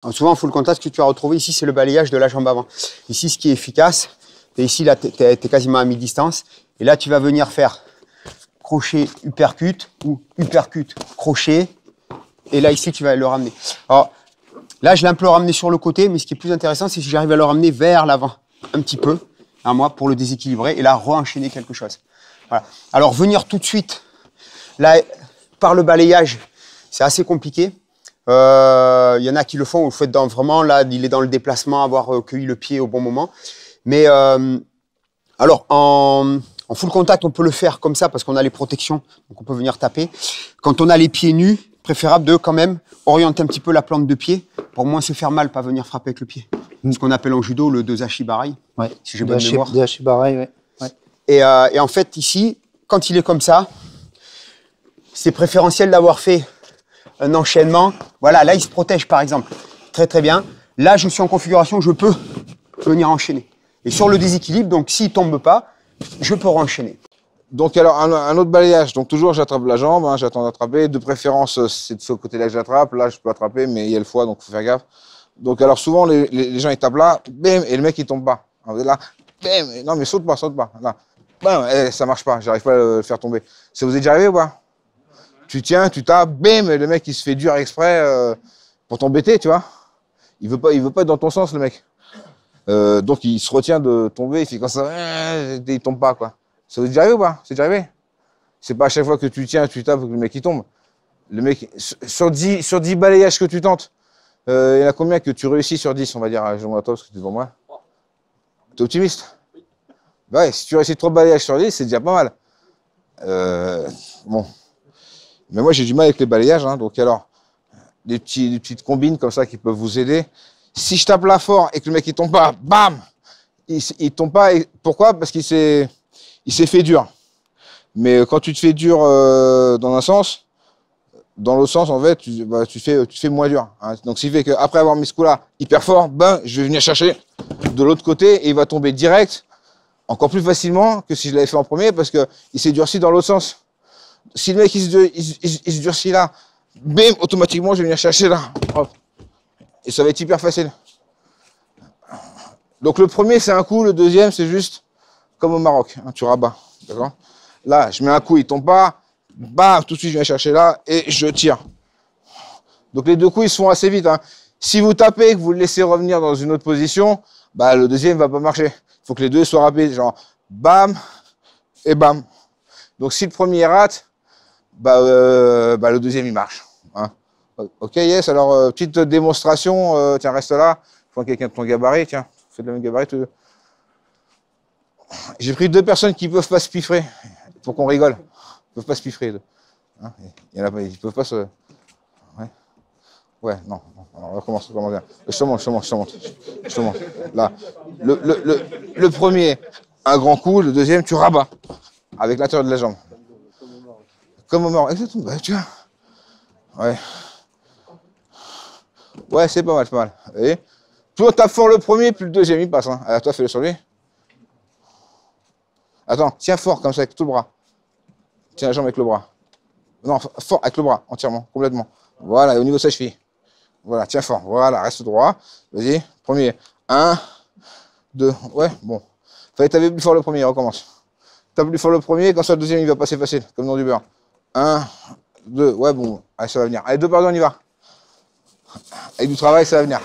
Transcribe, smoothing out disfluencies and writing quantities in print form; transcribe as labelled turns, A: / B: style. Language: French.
A: Alors souvent, en full contact, ce que tu vas retrouver ici, c'est le balayage de la jambe avant. Ici, ce qui est efficace, et ici, là, tu es quasiment à mi-distance. Et là, tu vas venir faire crochet, uppercut ou uppercut, crochet. Et là, ici, tu vas le ramener. Alors, là, je l'ai un peu ramené sur le côté, mais ce qui est plus intéressant, c'est si j'arrive à le ramener vers l'avant, un petit peu, à moi, pour le déséquilibrer, et là, re-enchaîner quelque chose. Voilà. Alors, venir tout de suite, là, par le balayage, c'est assez compliqué. Il y en a qui le font, vous faites vraiment, là, il est dans le déplacement, avoir cueilli le pied au bon moment. Mais, alors, en full contact, on peut le faire comme ça, parce qu'on a les protections, donc on peut venir taper. Quand on a les pieds nus, préférable de, quand même, orienter un petit peu la plante de pied, pour moins se faire mal, pas venir frapper avec le pied. Ce qu'on appelle en judo le 2 hachibarai,
B: ouais.
A: Si j'ai bonne mémoire.
B: 2 hachibarai, ouais. Ouais.
A: Et en fait, ici, quand il est comme ça, c'est préférentiel d'avoir fait un enchaînement. Voilà, là, il se protège, par exemple. Très, très bien. Là, je suis en configuration, je peux venir enchaîner. Et sur le déséquilibre, donc, s'il ne tombe pas, je peux enchaîner.
C: Donc, alors, un autre balayage. Donc, toujours, j'attrape la jambe, hein, j'attends d'attraper. De préférence, c'est de ce côté-là que j'attrape. Là, je peux attraper, mais il y a le foie, donc il faut faire gaffe. Donc, alors, souvent, les gens, ils tapent là, bam, et le mec, il tombe pas. Alors, vous êtes là, bam, non, mais saute pas, là. Bam, ça marche pas, j'arrive pas à le faire tomber. Ça vous est déjà arrivé ou pas? Tu tiens, tu tapes, bam, et le mec, il se fait dur exprès pour t'embêter, tu vois. Il veut pas être dans ton sens, le mec. Donc, il se retient de tomber, il fait comme ça, il tombe pas, quoi. Ça vous est déjà arrivé ou pas? C'est déjà arrivé? C'est pas à chaque fois que tu tiens, tu tapes, que le mec, il tombe. Le mec, sur 10 balayages que tu tentes, il y en a combien que tu réussis sur 10, on va dire? Je demande à toi, parce que tu es devant moi. T'es optimiste? Bah ouais, si tu réussis 3 balayages sur 10, c'est déjà pas mal. Bon. Mais moi, j'ai du mal avec les balayages, hein, donc alors, des petites combines comme ça qui peuvent vous aider. Si je tape là fort et que le mec, il tombe pas, bam! Il tombe pas. Pourquoi? Parce qu'il s'est fait dur. Mais quand tu te fais dur dans un sens, dans l'autre sens, en fait, tu fais moins dur. Hein. Donc, ce qui fait qu'après avoir mis ce coup-là hyper fort, ben, je vais venir chercher de l'autre côté et il va tomber direct, encore plus facilement que si je l'avais fait en premier, parce qu'il s'est durci dans l'autre sens. Si le mec il se durcit là, bim, automatiquement, je vais venir chercher là. Hop. Et ça va être hyper facile. Donc, le premier, c'est un coup. Le deuxième, c'est juste comme au Maroc. Hein, tu rabats. D'accord? Là, je mets un coup, il tombe pas. Bam, tout de suite, je viens chercher là et je tire. Donc, les 2 coups, ils se font assez vite. Hein. Si vous tapez et que vous le laissez revenir dans une autre position, bah, le deuxième ne va pas marcher. Il faut que les deux soient rapides. Genre, bam et bam. Donc, si le premier rate, le deuxième, il marche. Hein. Ok, yes. Alors, petite démonstration. Tiens, reste là. Je prends quelqu'un de ton gabarit. Tiens, fais de la même gabarit. J'ai pris 2 personnes qui ne peuvent pas se piffrer pour qu'on rigole. Ils ne peuvent pas se piffrer. Hein, il y en a pas, ils ne peuvent pas se... Ouais, non. On recommence. Je te montre. Là. Le premier, un grand coup. Le deuxième, tu rabats avec l'intérieur de la jambe. Comme au Maroc. Exactement. Bah, tu vois. Ouais. Ouais, c'est pas mal. Et plus on tape fort le premier, plus le deuxième, il passe. Hein. Alors, toi, fais-le sur lui. Attends, tiens fort, comme ça, avec tout le bras. Tiens la jambe avec le bras. Non, fort avec le bras, entièrement, complètement. Voilà, et au niveau de sa cheville. Voilà, tiens fort. Voilà, reste droit. Vas-y, premier. 1, 2, ouais, bon. Fallait taper plus fort le premier, recommence. Tape plus fort le premier, comme ça, le deuxième, il va passer facile, comme dans du beurre. 1, 2, ouais, bon. Allez, ça va venir. Allez, 2 par 2, on y va. Avec du travail, ça va venir.